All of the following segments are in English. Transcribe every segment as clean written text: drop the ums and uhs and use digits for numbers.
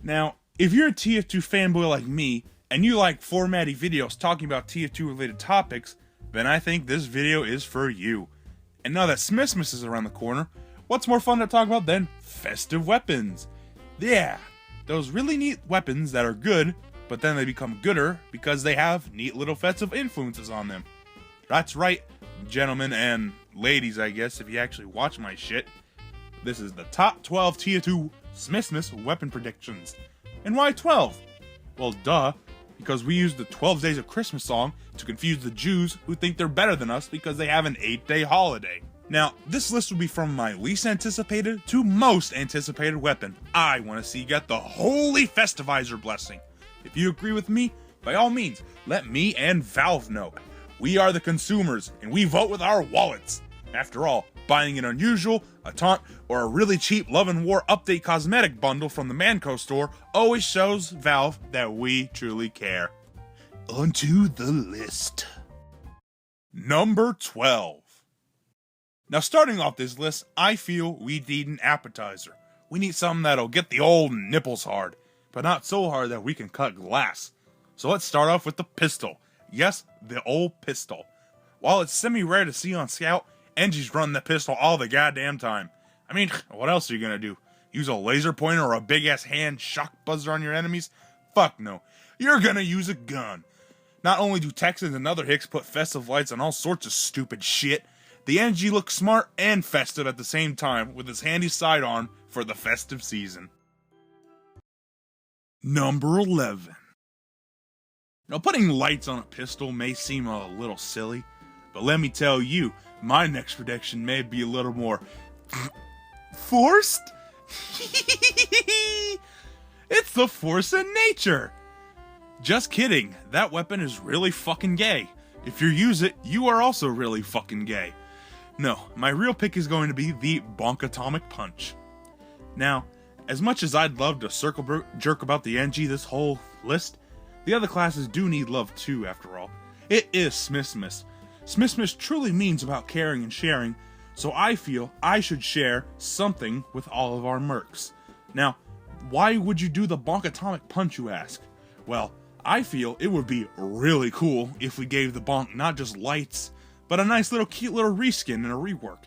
Now, if you're a TF2 fanboy like me, and you like formatty videos talking about TF2 related topics, then I think this video is for you. And now that Smissmas is around the corner, what's more fun to talk about than festive weapons? Yeah, those really neat weapons that are good, but then they become gooder because they have neat little festive influences on them. That's right, gentlemen and ladies, I guess, if you actually watch my shit. This is the top 12 TF2 Smissmas weapon predictions. And why 12? Well, duh, because we used the 12 Days of Christmas song to confuse the Jews who think they're better than us because they have an 8-day holiday. Now, this list will be from my least anticipated to most anticipated weapon. I want to see you get the Holy Festivizer blessing. If you agree with me, by all means, let me and Valve know. We are the consumers, and we vote with our wallets. After all, buying an unusual, a taunt, or a really cheap Love and War update cosmetic bundle from the Manco store always shows Valve that we truly care. Onto the list. Number 12. Now, starting off this list, I feel we need an appetizer. We need something that'll get the old nipples hard, but not so hard that we can cut glass. So let's start off with the pistol. Yes, the old pistol. While it's semi-rare to see on Scout, NG's run the pistol all the goddamn time. I mean, what else are you gonna do? Use a laser pointer or a big-ass hand shock buzzer on your enemies? Fuck no. You're gonna use a gun. Not only do Texans and other hicks put festive lights on all sorts of stupid shit, the NG looks smart and festive at the same time with his handy sidearm for the festive season. Number 11. Now, putting lights on a pistol may seem a little silly, but let me tell you, my next prediction may be a little more forced. It's the force of nature. Just kidding, that weapon is really fucking gay. If you use it, you are also really fucking gay. No, my real pick is going to be the Bonk Atomic Punch. Now, as much as I'd love to circle jerk about the NG this whole list, the other classes do need love too, after all. It is Smissmas. Smissmas truly means about caring and sharing, so I feel I should share something with all of our mercs. Now, why would you do the Bonk Atomic Punch, you ask? Well, I feel it would be really cool if we gave the Bonk not just lights, but a nice little cute little reskin and a rework.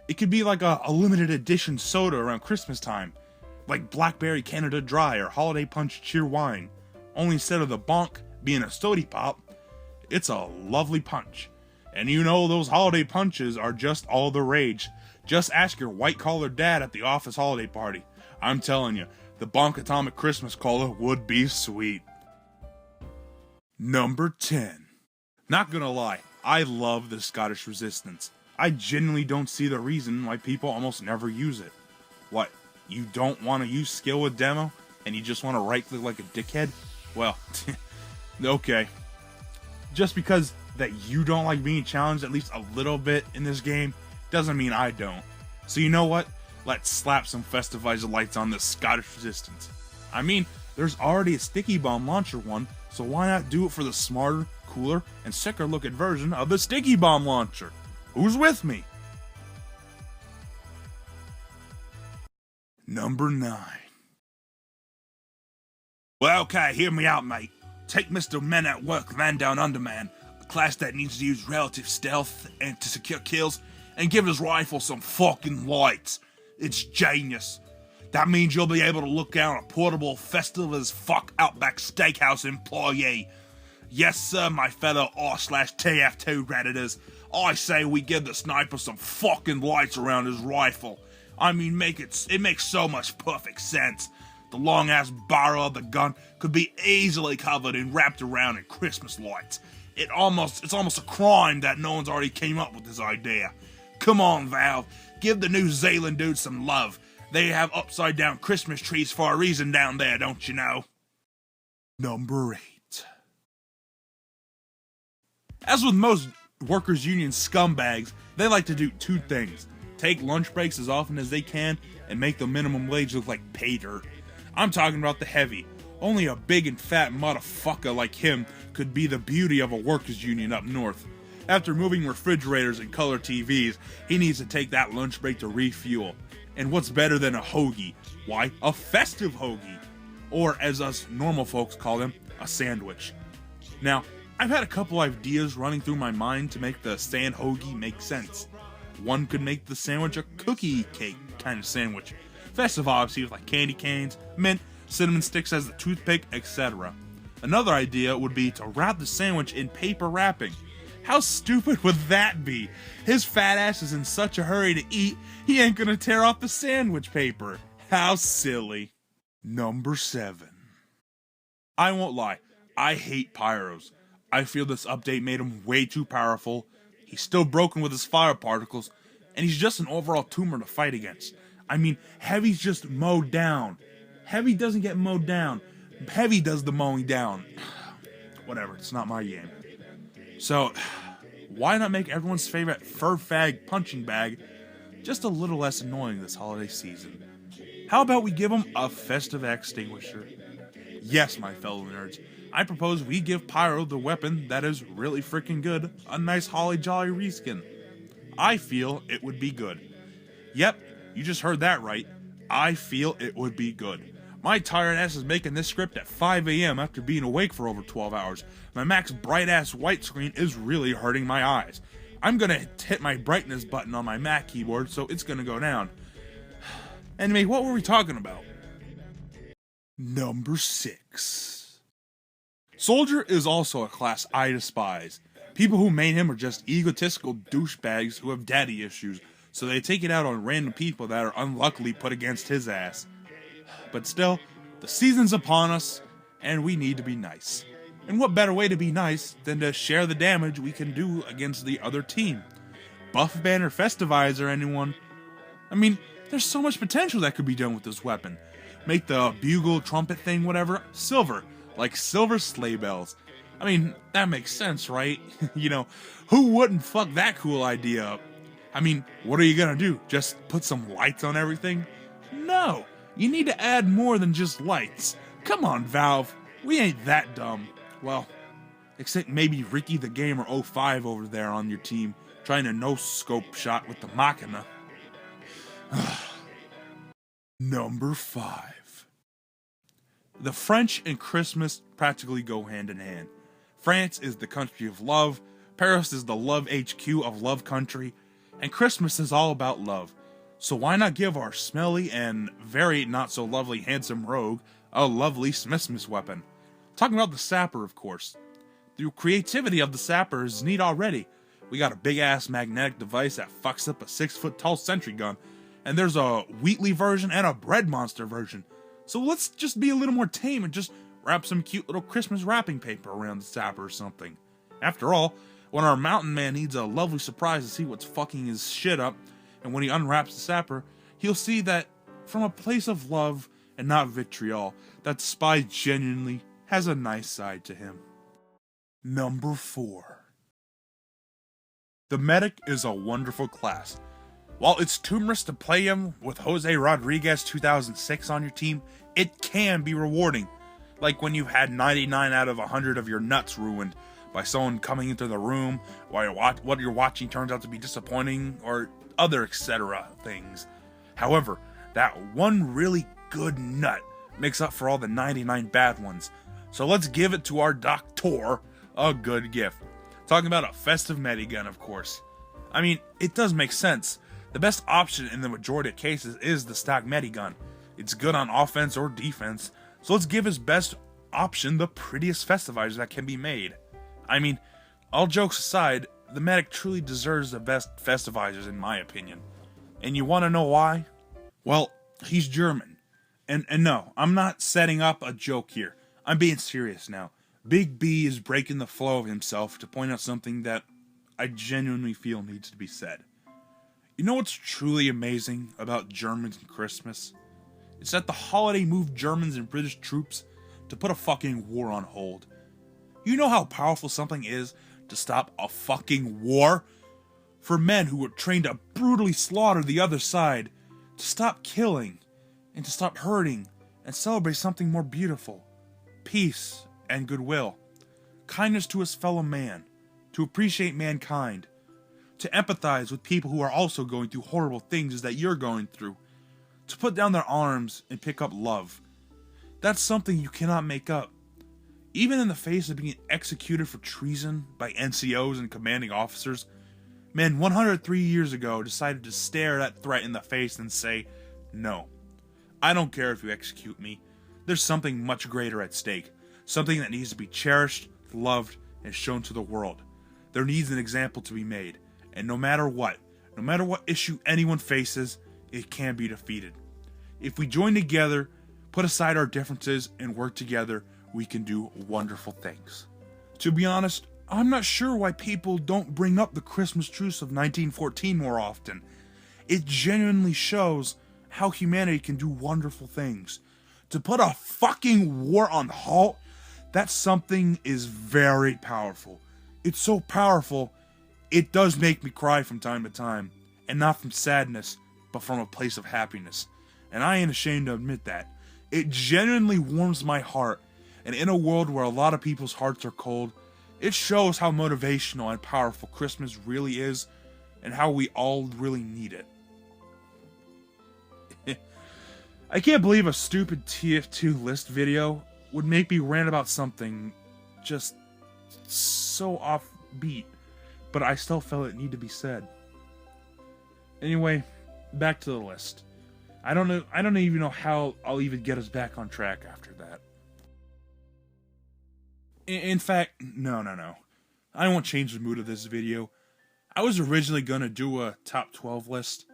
It could be like a limited edition soda around Christmas time, like Blackberry Canada Dry or Holiday Punch Cheer Wine. Only instead of the Bonk being a sody pop, it's a lovely punch. And you know those holiday punches are just all the rage. Just ask your white-collar dad at the office holiday party. I'm telling you, the Bonk Atomic Christmas Cola would be sweet. Number 10. Not gonna lie, I love the Scottish Resistance. I genuinely don't see the reason why people almost never use it. What, you don't want to use skill with demo, and you just want to right-click like a dickhead? Well, okay. Just because that you don't like being challenged at least a little bit in this game, doesn't mean I don't. So you know what? Let's slap some Festivizer lights on the Scottish Resistance. I mean, there's already a Sticky Bomb launcher one, so why not do it for the smarter, cooler, and sicker looking version of the Sticky Bomb launcher? Who's with me? Number 9. Well, okay, hear me out, mate. Take Mr. Men at Work Man Down Under Man, a class that needs to use relative stealth and to secure kills, and give his rifle some fucking lights. It's genius. That means you'll be able to look out a portable, festive as fuck Outback Steakhouse employee. Yes, sir, my fellow R/TF2 redditors. I say we give the sniper some fucking lights around his rifle. I mean, it makes so much perfect sense. The long-ass barrel of the gun could be easily covered and wrapped around in Christmas lights. It's almost a crime that no one's already came up with this idea. Come on, Valve, give the New Zealand dudes some love. They have upside-down Christmas trees for a reason down there, don't you know? Number 8. As with most workers' union scumbags, they like to do two things. Take lunch breaks as often as they can, and make the minimum wage look like pay dirt. I'm talking about the heavy. Only a big and fat motherfucker like him could be the beauty of a workers' union up north. After moving refrigerators and color TVs, he needs to take that lunch break to refuel. And what's better than a hoagie? Why, a festive hoagie. or as us normal folks call them, a sandwich. Now, I've had a couple ideas running through my mind to make the sand hoagie make sense. One could make the sandwich a cookie cake kind of sandwich. Festive, obviously, with like candy canes, mint, cinnamon sticks as the toothpick, etc. Another idea would be to wrap the sandwich in paper wrapping. How stupid would that be? His fat ass is in such a hurry to eat, he ain't gonna tear off the sandwich paper. How silly. Number 7. I won't lie, I hate Pyros. I feel this update made him way too powerful. He's still broken with his fire particles, and he's just an overall tumor to fight against. I mean, Heavy's just mowed down. Heavy doesn't get mowed down. Heavy does the mowing down. Whatever, it's not my game. So, why not make everyone's favorite fur fag punching bag just a little less annoying this holiday season? How about we give him a festive extinguisher? Yes, my fellow nerds, I propose we give Pyro the weapon that is really freaking good, a nice holly jolly reskin. I feel it would be good. Yep, you just heard that right. I feel it would be good. My tired ass is making this script at 5 AM after being awake for over 12 hours. My Mac's bright ass white screen is really hurting my eyes. I'm gonna hit my brightness button on my Mac keyboard, so it's gonna go down. Anyway, what were we talking about? Number 6. Soldier is also a class I despise. People who made him are just egotistical douchebags who have daddy issues, so they take it out on random people that are unluckily put against his ass. But still, the season's upon us, and we need to be nice. And what better way to be nice than to share the damage we can do against the other team? Buff Banner Festivizer, anyone? I mean, there's so much potential that could be done with this weapon. Make the bugle, trumpet thing, whatever, silver. Like silver sleigh bells. I mean, that makes sense, right? You know, who wouldn't fuck that cool idea up? I mean, what are you gonna do? Just put some lights on everything? No, you need to add more than just lights. Come on, Valve, we ain't that dumb. Well, except maybe Ricky the Gamer 05 over there on your team, trying to no-scope shot with the Machina. Number 5. The French and Christmas practically go hand in hand. France is the country of love, Paris is the love HQ of love country, and Christmas is all about love. So why not give our smelly and very not so lovely handsome rogue a lovely Smissmas weapon? Talking about the Sapper, of course. The creativity of the Sapper is neat already. We got a big ass magnetic device that fucks up a 6-foot tall sentry gun, and there's a Wheatley version and a Bread Monster version. So let's just be a little more tame and just wrap some cute little Christmas wrapping paper around the Sapper or something. After all, when our mountain man needs a lovely surprise to see what's fucking his shit up, and when he unwraps the Sapper, he'll see that from a place of love and not vitriol, that Spy genuinely has a nice side to him. Number 4. The Medic is a wonderful class. While it's humorous to play him with Jose Rodriguez 2006 on your team, it can be rewarding. Like when you've had 99 out of 100 of your nuts ruined by someone coming into the room while what you're watching turns out to be disappointing, or other etc. things. However, that one really good nut makes up for all the 99 bad ones. So let's give it to our doctor a good gift. Talking about a festive medigun, of course. I mean, it does make sense. The best option in the majority of cases is the stock medigun. It's good on offense or defense, so let's give his best option the prettiest festivizer that can be made. I mean, all jokes aside, the Medic truly deserves the best festivizers in my opinion. And you want to know why? Well, he's German. And no, I'm not setting up a joke here. I'm being serious now. BigB is breaking the flow of himself to point out something that I genuinely feel needs to be said. You know what's truly amazing about Germans and Christmas? It's that the holiday moved Germans and British troops to put a fucking war on hold. You know how powerful something is to stop a fucking war? For men who were trained to brutally slaughter the other side, to stop killing, and to stop hurting, and celebrate something more beautiful. Peace and goodwill. Kindness to his fellow man. To appreciate mankind. To empathize with people who are also going through horrible things that you're going through. To put down their arms and pick up love. That's something you cannot make up. Even in the face of being executed for treason by NCOs and commanding officers, men 103 years ago decided to stare that threat in the face and say, no, I don't care if you execute me. There's something much greater at stake. Something that needs to be cherished, loved, and shown to the world. There needs an example to be made. And no matter what issue anyone faces, it can be defeated. If we join together, put aside our differences, and work together, we can do wonderful things. To be honest, I'm not sure why people don't bring up the Christmas truce of 1914 more often. It genuinely shows how humanity can do wonderful things. To put a fucking war on halt, that something is very powerful. It's so powerful, it does make me cry from time to time. And not from sadness, but from a place of happiness. And I ain't ashamed to admit that. It genuinely warms my heart. And in a world where a lot of people's hearts are cold, it shows how motivational and powerful Christmas really is, and how we all really need it. I can't believe a stupid TF2 list video would make me rant about something just so offbeat, but I still felt it need to be said. Anyway, back to the list. I don't even know how I'll even get us back on track after that. In fact, no. I won't change the mood of this video. I was originally gonna do a top 12 list,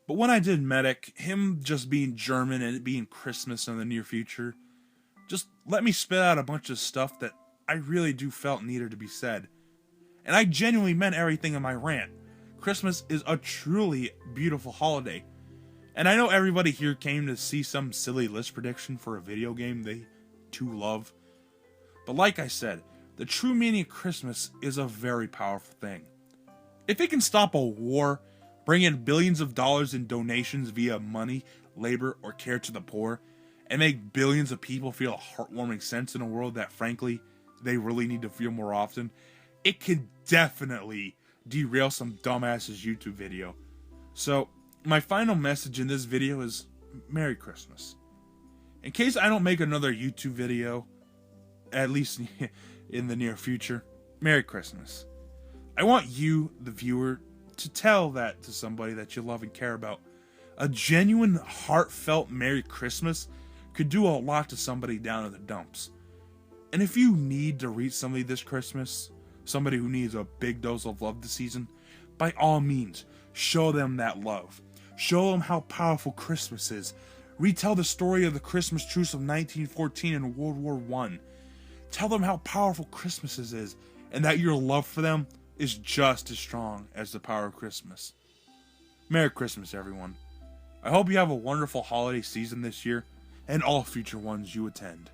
but when I did Medic, him just being German and it being Christmas in the near future, just let me spit out a bunch of stuff that I really do felt needed to be said. And I genuinely meant everything in my rant. Christmas is a truly beautiful holiday. And I know everybody here came to see some silly list prediction for a video game they too love. But like I said, the true meaning of Christmas is a very powerful thing. If it can stop a war, bring in billions of dollars in donations via money, labor, or care to the poor, and make billions of people feel a heartwarming sense in a world that, frankly, they really need to feel more often, it could definitely derail some dumbass's YouTube video. So, my final message in this video is Merry Christmas. In case I don't make another YouTube video, at least in the near future, Merry Christmas. I want you, the viewer, to tell that to somebody that you love and care about. A genuine, heartfelt Merry Christmas could do a lot to somebody down in the dumps. And if you need to reach somebody this Christmas, somebody who needs a big dose of love this season, by all means, show them that love. Show them how powerful Christmas is. Retell the story of the Christmas truce of 1914 and World War I. Tell them how powerful Christmas is, and that your love for them is just as strong as the power of Christmas. Merry Christmas, everyone. I hope you have a wonderful holiday season this year, and all future ones you attend.